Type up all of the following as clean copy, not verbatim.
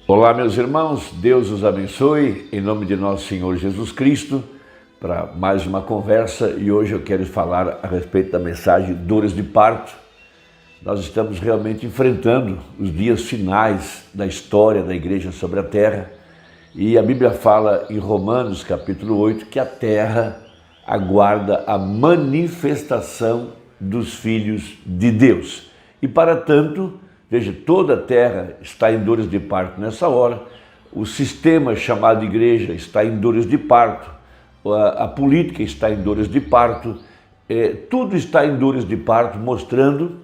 Olá, meus irmãos, Deus os abençoe, em nome de nosso Senhor Jesus Cristo, para mais uma conversa. E hoje eu quero falar a respeito da mensagem Dores de Parto. Nós estamos realmente enfrentando os dias finais da história da igreja sobre a terra, e a Bíblia fala em Romanos capítulo 8 que a terra aguarda a manifestação dos filhos de Deus. E para tanto, veja, toda a terra está em dores de parto nessa hora, o sistema chamado igreja está em dores de parto, a política está em dores de parto, tudo está em dores de parto, mostrando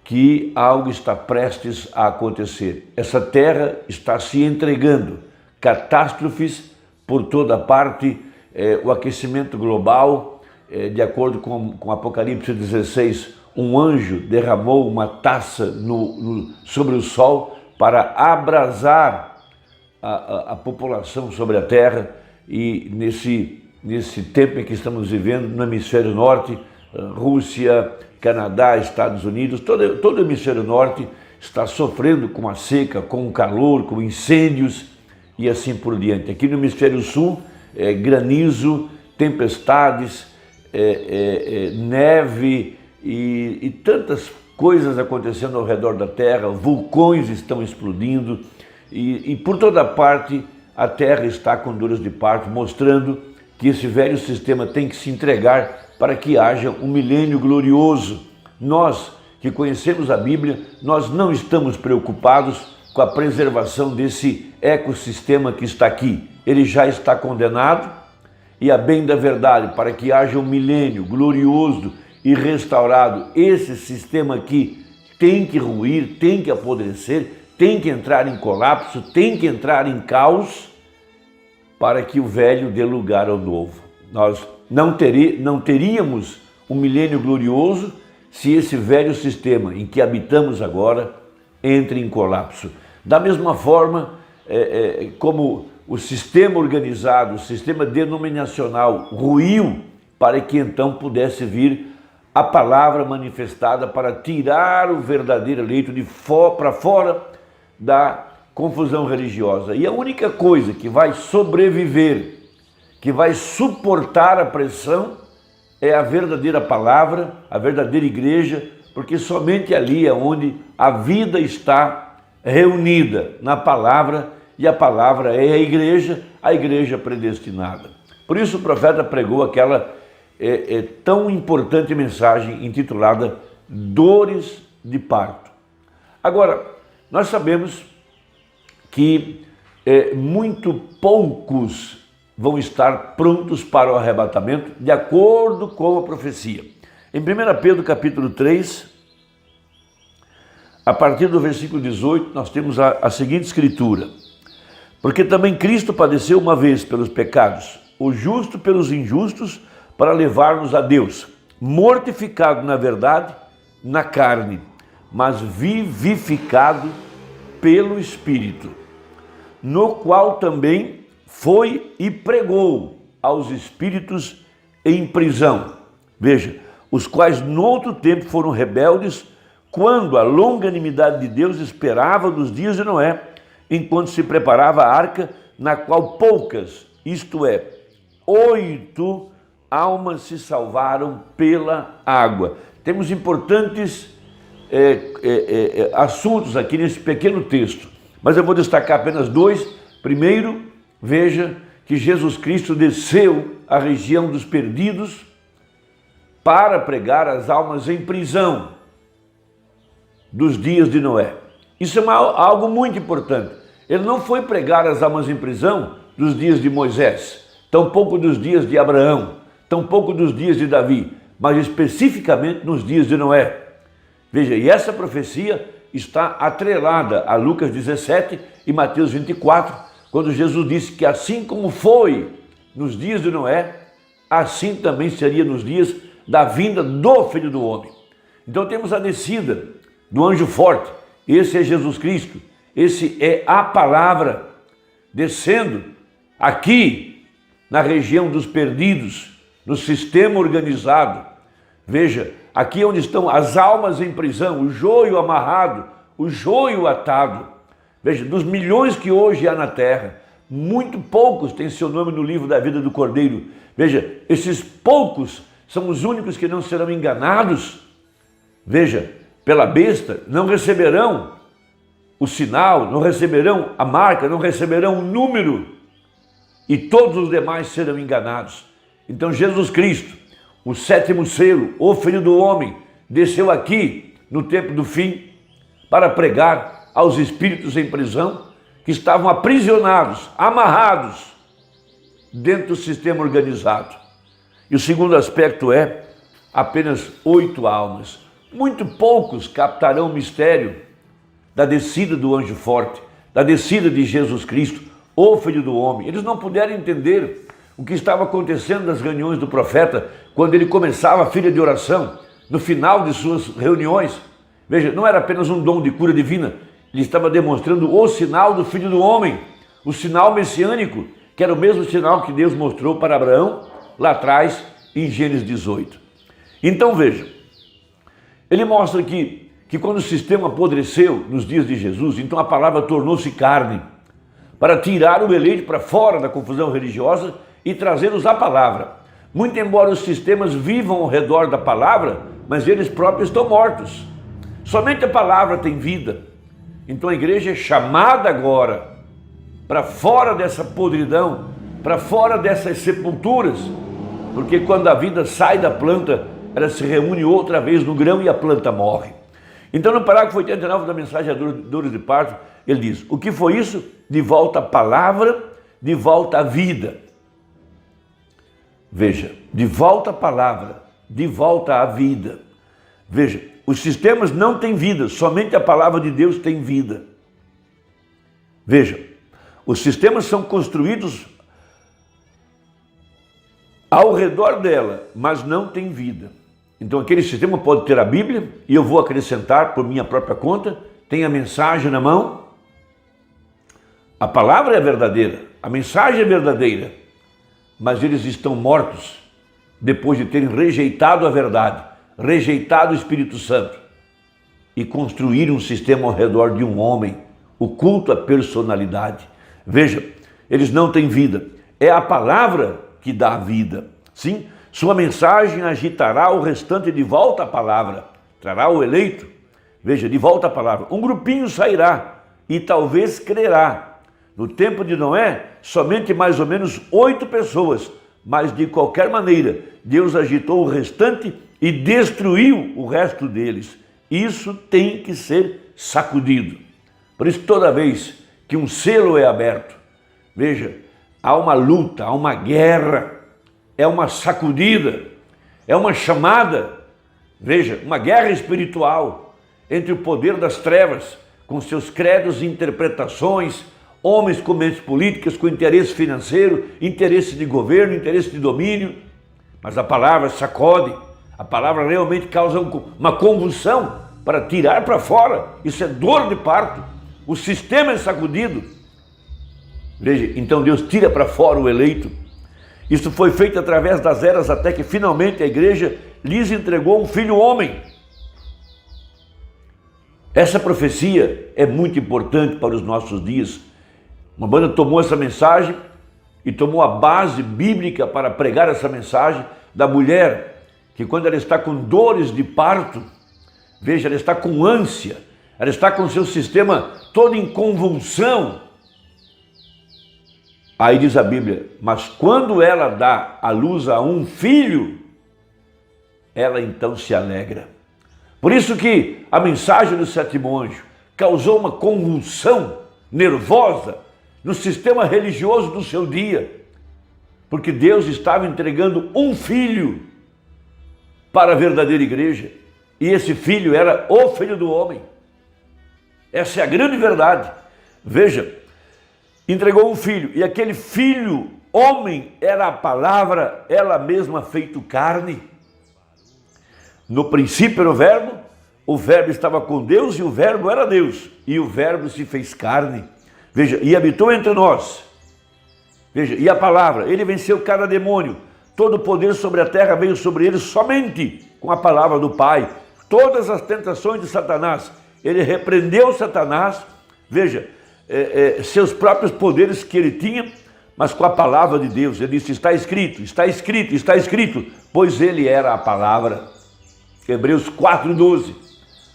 que algo está prestes a acontecer. Essa terra está se entregando, catástrofes por toda parte, o aquecimento global, de acordo com Apocalipse 16, um anjo derramou uma taça sobre o sol para abrasar a população sobre a terra. E nesse tempo em que estamos vivendo no hemisfério norte, Rússia, Canadá, Estados Unidos, todo o hemisfério norte está sofrendo com a seca, com o calor, com incêndios e assim por diante. Aqui no hemisfério sul, granizo, tempestades, neve e tantas coisas acontecendo ao redor da terra, vulcões estão explodindo e por toda parte a terra está com dores de parto, mostrando que esse velho sistema tem que se entregar para que haja um milênio glorioso. Nós que conhecemos a Bíblia, nós não estamos preocupados com a preservação desse ecossistema que está aqui. Ele já está condenado, e a bem da verdade, para que haja um milênio glorioso e restaurado, esse sistema aqui tem que ruir, tem que apodrecer, tem que entrar em colapso, tem que entrar em caos, para que o velho dê lugar ao novo. Nós não teríamos um milênio glorioso se esse velho sistema em que habitamos agora entre em colapso. Da mesma forma, como o sistema organizado, o sistema denominacional ruiu, para que então pudesse vir a palavra manifestada para tirar o verdadeiro eleito para fora da confusão religiosa. E a única coisa que vai sobreviver, que vai suportar a pressão, é a verdadeira palavra, a verdadeira igreja, porque somente ali é onde a vida está reunida na palavra, e a palavra é a igreja predestinada. Por isso o profeta pregou aquela tão importante mensagem intitulada Dores de Parto. Agora, nós sabemos que muito poucos vão estar prontos para o arrebatamento, de acordo com a profecia. Em 1 Pedro capítulo 3, a partir do versículo 18, nós temos a seguinte escritura: porque também Cristo padeceu uma vez pelos pecados, o justo pelos injustos, para levar-nos a Deus, mortificado na verdade, na carne, mas vivificado pelo Espírito, no qual também foi e pregou aos espíritos em prisão. Veja, os quais no outro tempo foram rebeldes, quando a longanimidade de Deus esperava dos dias de Noé, enquanto se preparava a arca, na qual poucas, isto é, 8 almas se salvaram pela água. Temos importantes assuntos aqui nesse pequeno texto, mas eu vou destacar apenas dois. Primeiro, veja que Jesus Cristo desceu à região dos perdidos para pregar as almas em prisão dos dias de Noé. Isso é algo muito importante. Ele não foi pregar as almas em prisão dos dias de Moisés, tampouco dos dias de Abraão, tampouco dos dias de Davi, mas especificamente nos dias de Noé. Veja, e essa profecia está atrelada a Lucas 17 e Mateus 24, quando Jesus disse que assim como foi nos dias de Noé, assim também seria nos dias da vinda do Filho do Homem. Então temos a descida do anjo forte, esse é Jesus Cristo, esse é a palavra descendo aqui na região dos perdidos, no sistema organizado. Veja, aqui onde estão as almas em prisão, o joio amarrado, o joio atado. Veja, dos milhões que hoje há na terra, muito poucos têm seu nome no livro da vida do Cordeiro. Veja, esses poucos são os únicos que não serão enganados. Veja, pela besta, não receberão o sinal, não receberão a marca, não receberão o número, e todos os demais serão enganados. Então Jesus Cristo, o sétimo selo, o Filho do Homem, desceu aqui no tempo do fim para pregar aos espíritos em prisão que estavam aprisionados, amarrados dentro do sistema organizado. E o segundo aspecto é apenas 8 almas. Muito poucos captarão o mistério da descida do anjo forte, da descida de Jesus Cristo, o Filho do Homem. Eles não puderam entender o que estava acontecendo nas reuniões do profeta, quando ele começava a filha de oração, no final de suas reuniões. Veja, não era apenas um dom de cura divina, ele estava demonstrando o sinal do Filho do Homem, o sinal messiânico, que era o mesmo sinal que Deus mostrou para Abraão, lá atrás, em Gênesis 18. Então veja, ele mostra que quando o sistema apodreceu nos dias de Jesus, então a palavra tornou-se carne, para tirar o eleito para fora da confusão religiosa e trazê-los à palavra. Muito embora os sistemas vivam ao redor da palavra, mas eles próprios estão mortos. Somente a palavra tem vida. Então a igreja é chamada agora para fora dessa podridão, para fora dessas sepulturas, porque quando a vida sai da planta, ela se reúne outra vez no grão e a planta morre. Então no parágrafo 89 da mensagem a dores de parto, ele diz: o que foi isso? De volta à palavra, de volta à vida. Veja, de volta à palavra, de volta à vida. Veja, os sistemas não têm vida, somente a palavra de Deus tem vida. Veja, os sistemas são construídos ao redor dela, mas não tem vida. Então aquele sistema pode ter a Bíblia, e eu vou acrescentar por minha própria conta, tem a mensagem na mão. A palavra é verdadeira, a mensagem é verdadeira, mas eles estão mortos depois de terem rejeitado a verdade, rejeitado o Espírito Santo e construíram um sistema ao redor de um homem, o culto à personalidade. Veja, eles não têm vida, é a palavra que dá a vida. Sim, sua mensagem agitará o restante de volta à palavra, trará o eleito, veja, de volta à palavra. Um grupinho sairá e talvez crerá. No tempo de Noé, somente mais ou menos 8 pessoas, mas de qualquer maneira, Deus agitou o restante e destruiu o resto deles. Isso tem que ser sacudido. Por isso, toda vez que um selo é aberto, veja, há uma luta, há uma guerra, é uma sacudida, é uma chamada, veja, uma guerra espiritual entre o poder das trevas, com seus credos e interpretações, homens com mentes políticas, com interesse financeiro, interesse de governo, interesse de domínio. Mas a palavra sacode, a palavra realmente causa uma convulsão para tirar para fora. Isso é dor de parto, o sistema é sacudido. Veja, então Deus tira para fora o eleito. Isso foi feito através das eras até que finalmente a igreja lhes entregou um filho homem. Essa profecia é muito importante para os nossos dias. Uma banda tomou essa mensagem e tomou a base bíblica para pregar essa mensagem da mulher que, quando ela está com dores de parto, veja, ela está com ânsia, ela está com seu sistema todo em convulsão. Aí diz a Bíblia, mas quando ela dá à luz a um filho, ela então se alegra. Por isso que a mensagem do sétimo anjo causou uma convulsão nervosa no sistema religioso do seu dia, porque Deus estava entregando um filho para a verdadeira igreja, e esse filho era o Filho do Homem. Essa é a grande verdade. Veja, entregou um filho, e aquele filho, homem, era a palavra, ela mesma feito carne. No princípio era o verbo estava com Deus, e o verbo era Deus, e o verbo se fez carne. Veja, e habitou entre nós. Veja, e a palavra, ele venceu cada demônio. Todo o poder sobre a terra veio sobre ele somente com a palavra do Pai. Todas as tentações de Satanás, ele repreendeu Satanás. Veja, seus próprios poderes que ele tinha, mas com a palavra de Deus. Ele disse, está escrito, está escrito, está escrito, pois ele era a palavra. Hebreus 4:12.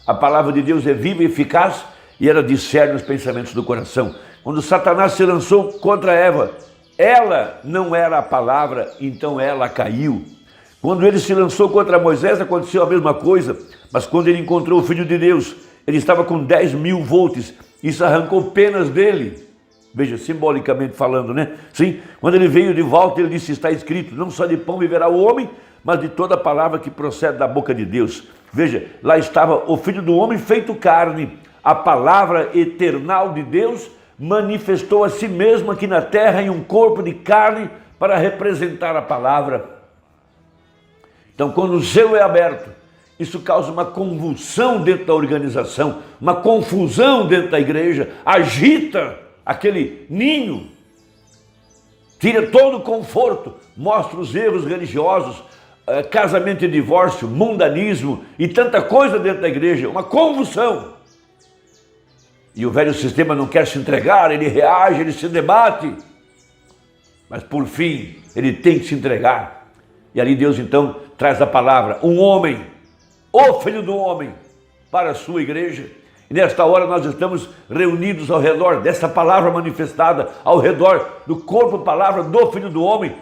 A palavra de Deus é viva e eficaz e ela discerne os pensamentos do coração. Quando Satanás se lançou contra Eva, ela não era a palavra, então ela caiu. Quando ele se lançou contra Moisés, aconteceu a mesma coisa, mas quando ele encontrou o Filho de Deus, ele estava com 10.000 volts, isso arrancou penas dele. Veja, simbolicamente falando, né? Sim, quando ele veio de volta, ele disse, está escrito, não só de pão viverá o homem, mas de toda palavra que procede da boca de Deus. Veja, lá estava o Filho do Homem feito carne, a palavra eternal de Deus manifestou a si mesmo aqui na terra em um corpo de carne para representar a palavra. Então, quando o céu é aberto, isso causa uma convulsão dentro da organização, uma confusão dentro da igreja, agita aquele ninho, tira todo o conforto, mostra os erros religiosos, casamento e divórcio, mundanismo e tanta coisa dentro da igreja, uma convulsão. E o velho sistema não quer se entregar, ele reage, ele se debate, mas por fim ele tem que se entregar. E ali Deus então traz a palavra, um homem, o Filho do Homem, para a sua igreja. E nesta hora nós estamos reunidos ao redor dessa palavra manifestada, ao redor do corpo, palavra do Filho do Homem.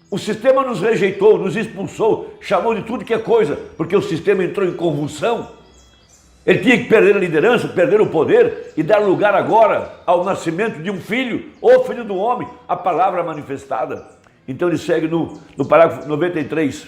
O sistema nos rejeitou, nos expulsou, chamou de tudo que é coisa, porque o sistema entrou em convulsão. Ele tinha que perder a liderança, perder o poder e dar lugar agora ao nascimento de um filho, o Filho do Homem, a palavra manifestada. Então ele segue no parágrafo 93.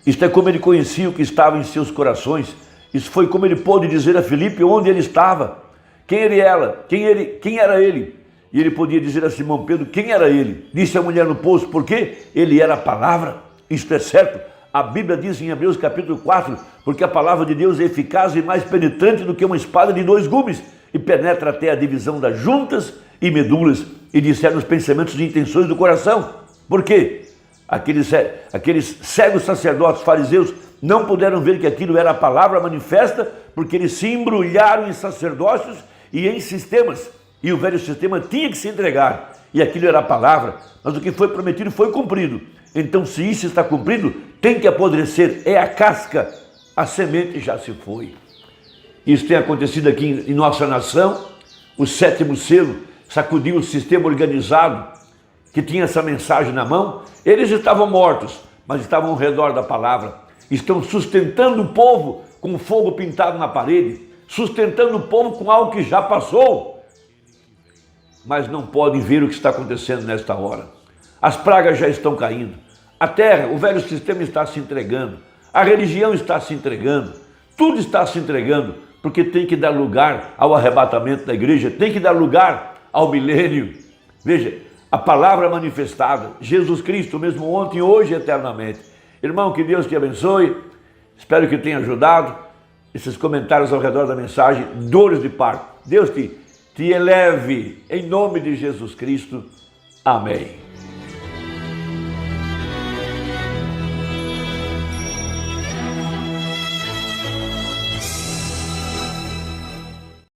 Isto é como ele conhecia o que estava em seus corações. Isso foi como ele pôde dizer a Filipe onde ele estava, quem era ele. E ele podia dizer a Simão Pedro quem era ele. Disse a mulher no poço, porque ele era a palavra. Isto é certo. A Bíblia diz em Hebreus capítulo 4, porque a palavra de Deus é eficaz e mais penetrante do que uma espada de 2 gumes, e penetra até a divisão das juntas e medulas, e discerne os pensamentos e intenções do coração. Por quê? Aqueles cegos sacerdotes, fariseus, não puderam ver que aquilo era a palavra manifesta, porque eles se embrulharam em sacerdócios e em sistemas, e o velho sistema tinha que se entregar, e aquilo era a palavra, mas o que foi prometido foi cumprido. Então, se isso está cumprido, tem que apodrecer, é a casca, a semente já se foi. Isso tem acontecido aqui em nossa nação. O 7º selo sacudiu o sistema organizado que tinha essa mensagem na mão. Eles estavam mortos, mas estavam ao redor da palavra. Estão sustentando o povo com fogo pintado na parede, sustentando o povo com algo que já passou, mas não podem ver o que está acontecendo nesta hora. As pragas já estão caindo, a terra, o velho sistema está se entregando, a religião está se entregando, tudo está se entregando, porque tem que dar lugar ao arrebatamento da igreja, tem que dar lugar ao milênio. Veja, a palavra manifestada, Jesus Cristo, mesmo ontem, hoje e eternamente. Irmão, que Deus te abençoe, espero que tenha ajudado. Esses comentários ao redor da mensagem, dores de parto. Deus te eleve, em nome de Jesus Cristo. Amém.